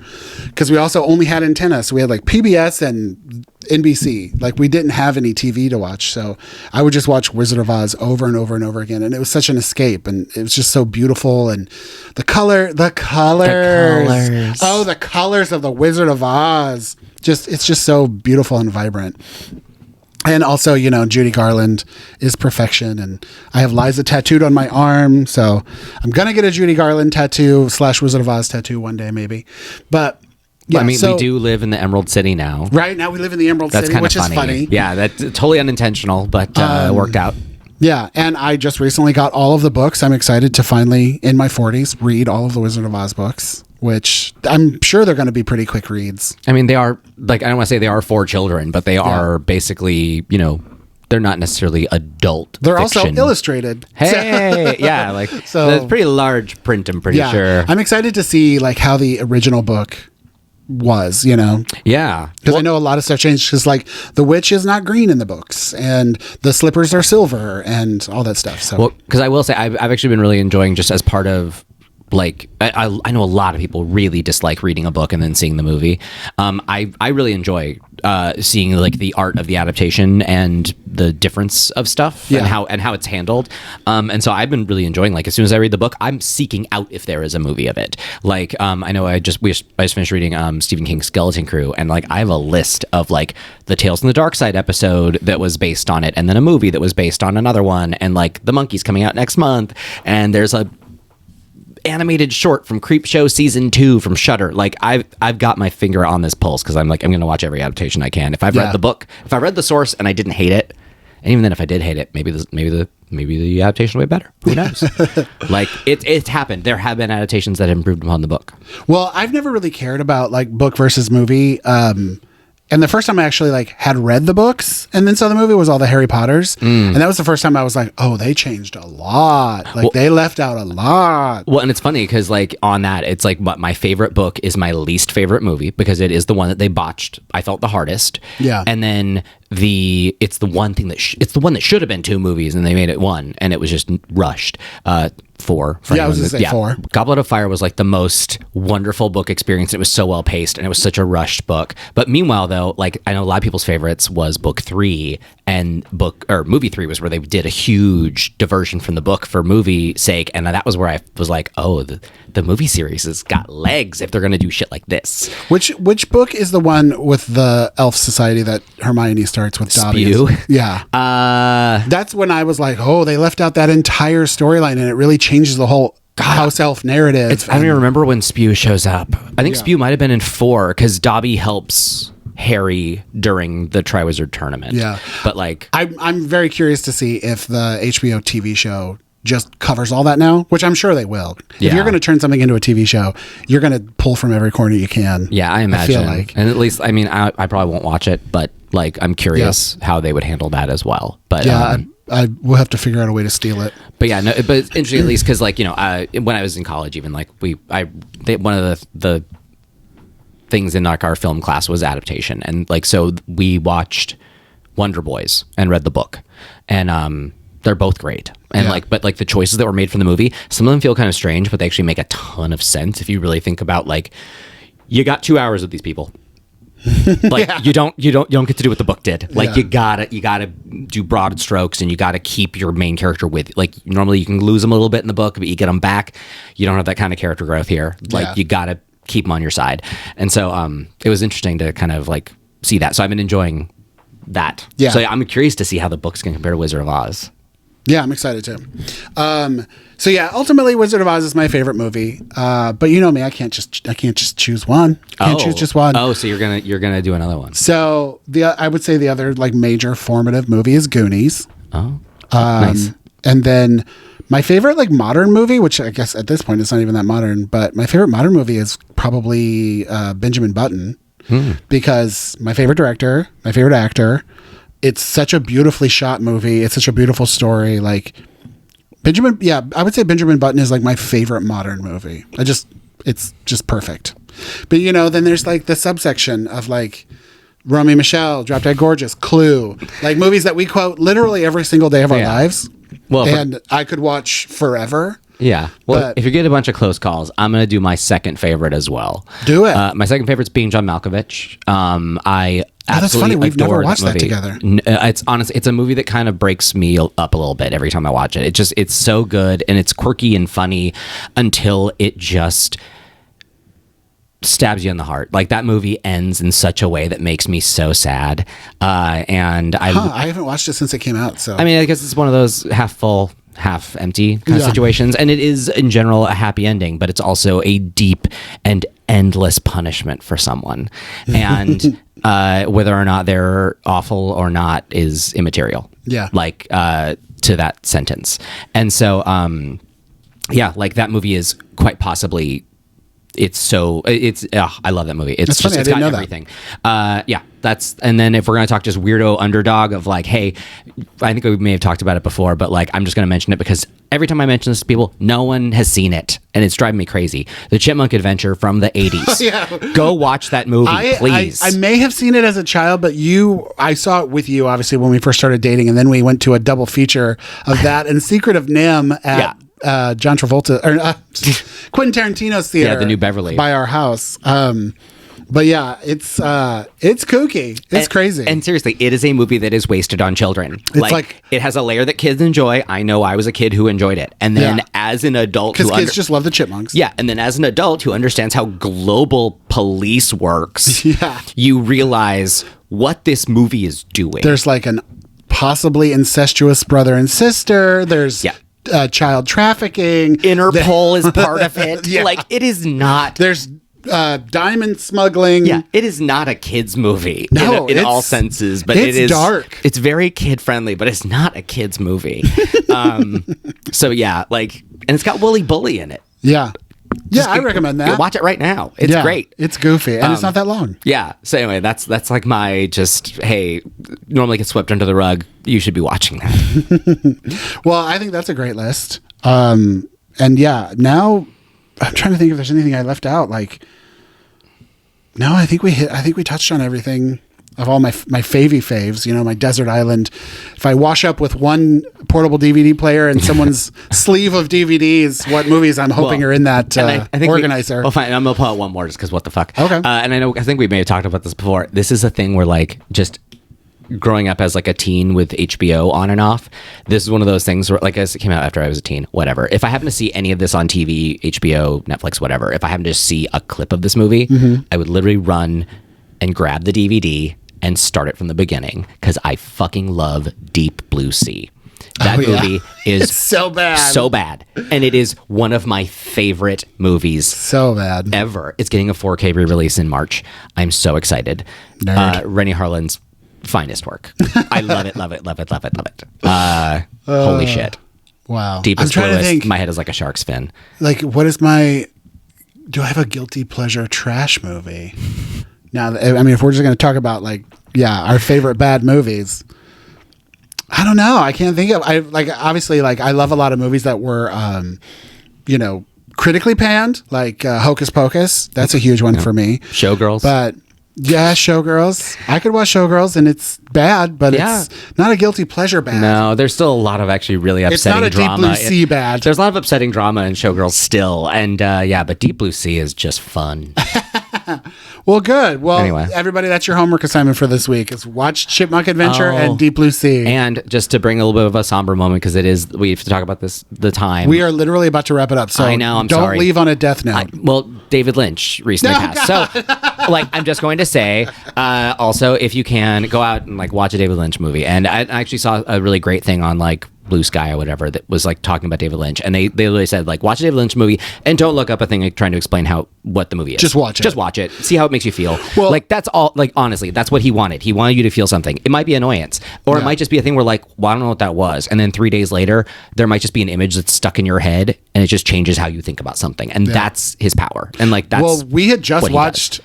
Speaker 1: Because we also only had antennas. So we had like PBS and NBC. Like, we didn't have any TV to watch. So I would just watch Wizard of Oz over and over and over again. And it was such an escape. And it was just so beautiful. And the colors. Oh, the colors of the Wizard of Oz. It's just so beautiful and vibrant. And also, Judy Garland is perfection. And I have Liza tattooed on my arm. So I'm going to get a Judy Garland tattoo / Wizard of Oz tattoo one day, maybe. But yeah,
Speaker 2: we do live in the Emerald City now.
Speaker 1: Right now we live in the Emerald City, which is funny.
Speaker 2: Yeah, that's totally unintentional, but it worked out.
Speaker 1: Yeah, and I just recently got all of the books. I'm excited to finally, in my 40s, read all of the Wizard of Oz books, which I'm sure they're going to be pretty quick reads.
Speaker 2: I mean, they are, like, I don't want to say they are for children, but they are basically, they're not necessarily adult
Speaker 1: They're
Speaker 2: fiction.
Speaker 1: Also illustrated.
Speaker 2: Hey, yeah, like, so it's pretty large print, I'm pretty sure.
Speaker 1: I'm excited to see, like, how the original book was,
Speaker 2: Yeah.
Speaker 1: Because I know a lot of stuff changed, because, like, the witch is not green in the books, and the slippers are silver, and all that stuff. So,
Speaker 2: because I will say, I've actually been really enjoying, just as part of, like, I know a lot of people really dislike reading a book and then seeing the movie. I really enjoy seeing like the art of the adaptation and the difference of stuff and how it's handled. And so I've been really enjoying, like, as soon as I read the book, I'm seeking out if there is a movie of it. Like, I know I just finished reading Stephen King's Skeleton Crew, and like I have a list of like the Tales from the Dark Side episode that was based on it, and then a movie that was based on another one, and like The Monkey's coming out next month, and there's a animated short from Creepshow season 2 from Shudder. Like, I've got my finger on this pulse, because I'm going to watch every adaptation I can. If I've read the book, if I read the source and I didn't hate it, and even then if I did hate it, maybe the adaptation will be better. Who knows? Like, it's happened. There have been adaptations that have improved upon the book.
Speaker 1: Well, I've never really cared about like book versus movie. And the first time I actually like had read the books and then saw the movie was all the Harry Potters. And that was the first time I was like, oh, they changed a lot. Like, they left out a lot.
Speaker 2: Well, and it's funny because like on that, it's like, but my favorite book is my least favorite movie, because it is the one that they botched. I felt the hardest. Yeah. And then it's the one thing it's the one that should have been 2 movies and they made it 1, and it was just rushed. 4.
Speaker 1: I was going to say 4.
Speaker 2: Goblet of Fire was like the most wonderful book experience. It was so well paced, and it was such a rushed book. But meanwhile, though, like, I know a lot of people's favorites was book 3, and movie 3 was where they did a huge diversion from the book for movie sake, and that was where I was like, oh, the movie series has got legs if they're going to do shit like this.
Speaker 1: Which book is the one with the elf society that Hermione starts with Dobby?
Speaker 2: Spew?
Speaker 1: Yeah. That's when I was like, oh, they left out that entire storyline, and it really changes the whole house elf narrative.
Speaker 2: I don't even remember when Spew shows up. I think Spew might have been in 4, because Dobby helps Harry during the Triwizard Tournament.
Speaker 1: Yeah.
Speaker 2: But like,
Speaker 1: I'm very curious to see if the HBO TV show just covers all that now, which I'm sure they will. Yeah. If you're going to turn something into a TV show, you're going to pull from every corner you can.
Speaker 2: Yeah, I imagine. I feel like. And at least, I mean, I probably won't watch it, but like, I'm curious how they would handle that as well. But
Speaker 1: yeah, I will have to figure out a way to steal it.
Speaker 2: But yeah, no, but it's interesting, at least, because like, when I was in college, even like one of the things in like our film class was adaptation, and like, so we watched Wonder Boys and read the book, and they're both great. And but like the choices that were made from the movie, some of them feel kind of strange, but they actually make a ton of sense if you really think about, like, you got 2 hours with these people. Like
Speaker 1: Yeah.
Speaker 2: you don't get to do what the book did. Like
Speaker 1: Yeah.
Speaker 2: you gotta do broad strokes, and you gotta keep your main character with. Like normally you can lose them a little bit in the book, but you get them back. You don't have that kind of character growth here. Like
Speaker 1: Yeah.
Speaker 2: you gotta keep them on your side. And so it was interesting to kind of like see that. So I've been enjoying that.
Speaker 1: Yeah.
Speaker 2: So I'm curious to see how the books can compare to Wizard of Oz.
Speaker 1: Yeah, I'm excited too. So yeah, ultimately, Wizard of Oz is my favorite movie. But you know me, I can't just choose one. Can't choose just one.
Speaker 2: Oh, so you're gonna do another one.
Speaker 1: So I would say the other like major formative movie is Goonies.
Speaker 2: Oh, nice.
Speaker 1: And then my favorite like modern movie, which I guess at this point it's not even that modern, but my favorite modern movie is probably Benjamin Button, because my favorite director, my favorite actor. It's such a beautifully shot movie. It's such a beautiful story. Like I would say Benjamin Button is like my favorite modern movie. It's just perfect. But you know, then there's like the subsection of like Romy Michelle, Drop Dead Gorgeous, Clue, like movies that we quote literally every single day of our lives.
Speaker 2: Well,
Speaker 1: and I could watch forever.
Speaker 2: Yeah. Well,
Speaker 1: But-
Speaker 2: if you get a bunch of close calls, I'm going to do my second favorite as well.
Speaker 1: Do it.
Speaker 2: My second favorite's Being John Malkovich. I
Speaker 1: that's
Speaker 2: absolutely
Speaker 1: funny. We've never
Speaker 2: adore
Speaker 1: watched that
Speaker 2: movie.
Speaker 1: together.
Speaker 2: It's honestly, it's a movie that kind of breaks me up a little bit every time I watch it. It's so good, and it's quirky and funny until it just stabs you in the heart. Like that movie ends in such a way that makes me so sad. And
Speaker 1: I haven't watched it since it came out. So
Speaker 2: I mean, I guess it's one of those half full, half empty kind of situations. And it is, in general, a happy ending, but it's also a deep and endless punishment for someone. And whether or not they're awful or not is immaterial.
Speaker 1: Yeah.
Speaker 2: Like to that sentence. And so, like that movie is quite possibly. I love that movie.
Speaker 1: That's funny, I
Speaker 2: it's
Speaker 1: didn't
Speaker 2: got
Speaker 1: know that.
Speaker 2: everything. And then if we're going to talk just weirdo underdog of like, hey, I think we may have talked about it before, but like, I'm just going to mention it because every time I mention this to people, no one has seen it and it's driving me crazy. The Chipmunk Adventure from the 80s.
Speaker 1: Yeah.
Speaker 2: Go watch that movie, please.
Speaker 1: I may have seen it as a child, but I saw it with you, obviously, when we first started dating, and then we went to a double feature of that and Secret of Nim at John Travolta or Quentin Tarantino's theater.
Speaker 2: Yeah, the New Beverly
Speaker 1: by our house. But yeah, it's kooky. It's crazy.
Speaker 2: And seriously, it is a movie that is wasted on children.
Speaker 1: It's like
Speaker 2: it has a layer that kids enjoy. I know I was a kid who enjoyed it. And then as an adult
Speaker 1: because kids just love the Chipmunks.
Speaker 2: Yeah, and then as an adult who understands how global police works, you realize what this movie is doing.
Speaker 1: There's like an possibly incestuous brother and sister. There's child trafficking.
Speaker 2: Interpol is part of it.
Speaker 1: Yeah.
Speaker 2: Like, it is not.
Speaker 1: There's diamond smuggling.
Speaker 2: Yeah, it is not a kid's movie
Speaker 1: No,
Speaker 2: in all senses, but
Speaker 1: it's dark.
Speaker 2: It's very kid friendly, but it's not a kid's movie. So yeah, like, and it's got Wooly Bully in it.
Speaker 1: Yeah. I recommend that.
Speaker 2: Watch it right now. It's great.
Speaker 1: It's goofy and it's not that long.
Speaker 2: Yeah. So anyway, that's like my hey, normally gets swept under the rug. You should be watching that.
Speaker 1: Well, I think that's a great list. And yeah, now I'm trying to think if there's anything I left out. Like, no, I think we touched on everything of all my favy faves. You know, my desert island. If I wash up with one portable DVD player and someone's sleeve of DVDs, what movies I'm hoping are in that
Speaker 2: I think
Speaker 1: organizer.
Speaker 2: Well, fine. I'm gonna pull out one more just because what the fuck.
Speaker 1: Okay.
Speaker 2: And I think we may have talked about this before. This is a thing where like just growing up as like a teen with HBO on and off, this is one of those things where like as it came out after I was a teen, whatever. If I happen to see any of this on TV, HBO, Netflix, whatever, if I happen to see a clip of this movie, I would literally run and grab the DVD and start it from the beginning because I fucking love Deep Blue Sea. That movie is
Speaker 1: It's so bad.
Speaker 2: And it is one of my favorite movies
Speaker 1: So bad.
Speaker 2: ever. It's getting a 4K re-release in March. I'm so excited.
Speaker 1: Nerd.
Speaker 2: Rennie Harlan's finest work. I love it, love it, love it, love it, love it. Holy shit.
Speaker 1: Wow.
Speaker 2: Deepest,
Speaker 1: I'm trying to
Speaker 2: bluest,
Speaker 1: think.
Speaker 2: my head is like a shark's fin.
Speaker 1: Like, do I have a guilty pleasure trash movie? Now, I mean, if we're just going to talk about like, our favorite bad movies, I don't know. I can't think of. Obviously, like I love a lot of movies that were, critically panned, like Hocus Pocus. That's a huge one for me.
Speaker 2: Showgirls.
Speaker 1: But yeah, Showgirls. I could watch Showgirls, and it's bad, but it's not a guilty pleasure bad.
Speaker 2: No, there's still a lot of actually really upsetting
Speaker 1: It's not a
Speaker 2: drama.
Speaker 1: Deep Blue Sea bad.
Speaker 2: There's a lot of upsetting drama in Showgirls still, and but Deep Blue Sea is just fun.
Speaker 1: Well, good. Well,
Speaker 2: Anyway.
Speaker 1: everybody, that's your homework assignment for this week is watch Chipmunk Adventure and Deep Blue Sea.
Speaker 2: And just to bring a little bit of a somber moment, because we have to talk about this, the time.
Speaker 1: We are literally about to wrap it up. So
Speaker 2: I know, I'm
Speaker 1: don't
Speaker 2: sorry.
Speaker 1: leave on a death note.
Speaker 2: Well, David Lynch recently passed. So, like, I'm just going to say, also, if you can, go out and, like, watch a David Lynch movie. And I actually saw a really great thing on, like, Blue Sky or whatever that was like talking about David Lynch, and they literally said, like, watch a David Lynch movie and don't look up a thing like trying to explain what the movie is.
Speaker 1: Just watch
Speaker 2: it, see how it makes you feel.
Speaker 1: Well,
Speaker 2: like, that's all. Like, honestly, that's what he wanted you to feel something. It might be annoyance, or it might just be a thing where, like, well, I don't know what that was, and then 3 days later there might just be an image that's stuck in your head and it just changes how you think about something, and that's his power. And, like, that's
Speaker 1: well, we had just watched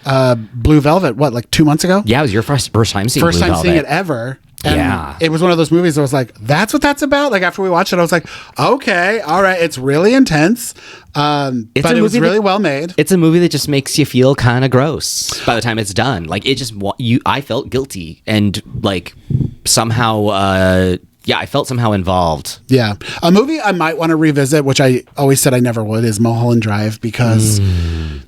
Speaker 1: Blue Velvet like 2 months ago.
Speaker 2: Yeah, it was your first time seeing
Speaker 1: first
Speaker 2: Blue
Speaker 1: time
Speaker 2: Velvet.
Speaker 1: seeing it ever. And
Speaker 2: yeah,
Speaker 1: it was one of those movies that was like, that's what that's about. Like, after we watched it, I was like, okay, all right, it's really intense, but it was really well made.
Speaker 2: It's a movie that just makes you feel kind of gross by the time it's done. Like, it just I felt guilty and, like, somehow I felt somehow involved.
Speaker 1: Yeah, a movie I might want to revisit, which I always said I never would, is Mulholland Drive, because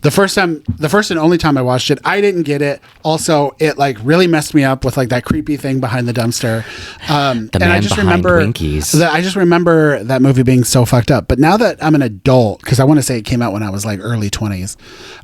Speaker 1: the first and only time I watched it, I didn't get it. Also, it, like, really messed me up with, like, that creepy thing behind the dumpster. And I just remember that movie being so fucked up. But now that I'm an adult, because I want to say it came out when I was, like, early 20s.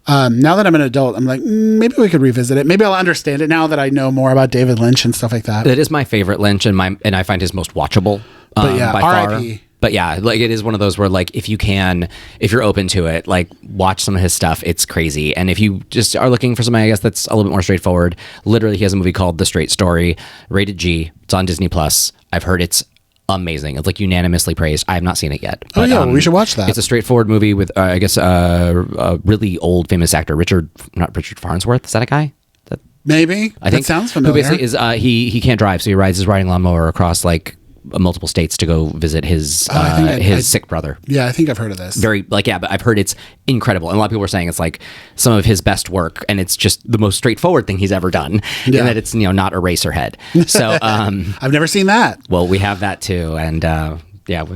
Speaker 1: Now that I'm an adult, I'm like, maybe we could revisit it. Maybe I'll understand it now that I know more about David Lynch and stuff like that.
Speaker 2: It is my favorite Lynch, and I find his most watchable.
Speaker 1: But yeah,
Speaker 2: by far.
Speaker 1: R.I.P.
Speaker 2: But yeah, like, it is one of those where, like, if you're open to it, like, watch some of his stuff. It's crazy. And if you just are looking for something, I guess, that's a little bit more straightforward, literally, he has a movie called The Straight Story, rated G. It's on Disney Plus. I've heard it's amazing. It's, like, unanimously praised. I have not seen it yet. But,
Speaker 1: we should watch that.
Speaker 2: It's a straightforward movie with, I guess, a really old famous actor, not Richard Farnsworth. Is that a guy?
Speaker 1: Maybe. I think sounds familiar.
Speaker 2: Who basically is he can't drive, so he rides his riding lawnmower across, like, multiple states to go visit his sick brother.
Speaker 1: Yeah, I think I've heard of this.
Speaker 2: But I've heard it's incredible, and a lot of people were saying it's, like, some of his best work, and it's just the most straightforward thing he's ever done, and that it's, not Eraserhead. So
Speaker 1: I've never seen that.
Speaker 2: Well, we have that too, and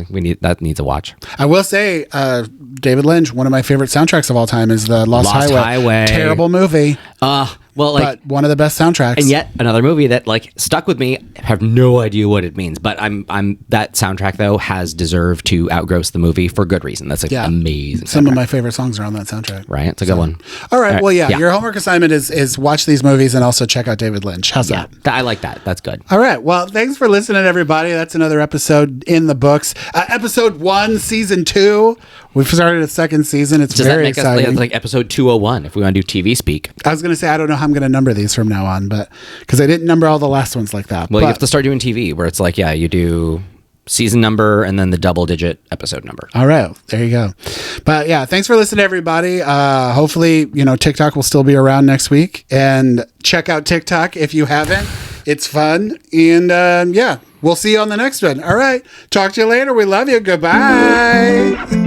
Speaker 2: we needs a watch.
Speaker 1: I will say, David Lynch, one of my favorite soundtracks of all time is the Lost Highway. Terrible movie. But one of the best soundtracks.
Speaker 2: And yet another movie that, like, stuck with me. I have no idea what it means, but I'm that soundtrack, though, has deserved to outgross the movie for good reason. That's, like, amazing.
Speaker 1: Some of my favorite songs are on that soundtrack.
Speaker 2: Right, it's a good one.
Speaker 1: All right. Well, your homework assignment is watch these movies and also check out David Lynch. How's that?
Speaker 2: I like that. That's good.
Speaker 1: All right. Well, thanks for listening, everybody. That's another episode in the books. Episode 1, season 2. We've started a second season. It's very exciting.
Speaker 2: Us, like episode 201 if we want to do TV speak.
Speaker 1: I was going to say, I don't know how I'm going to number these from now on, but because I didn't number all the last ones like that.
Speaker 2: Well, you have to start doing TV where it's like, you do season number and then the double-digit episode number.
Speaker 1: All right. There you go. But yeah, thanks for listening, everybody. Hopefully, TikTok will still be around next week. And check out TikTok if you haven't. It's fun. And we'll see you on the next one. All right. Talk to you later. We love you. Goodbye.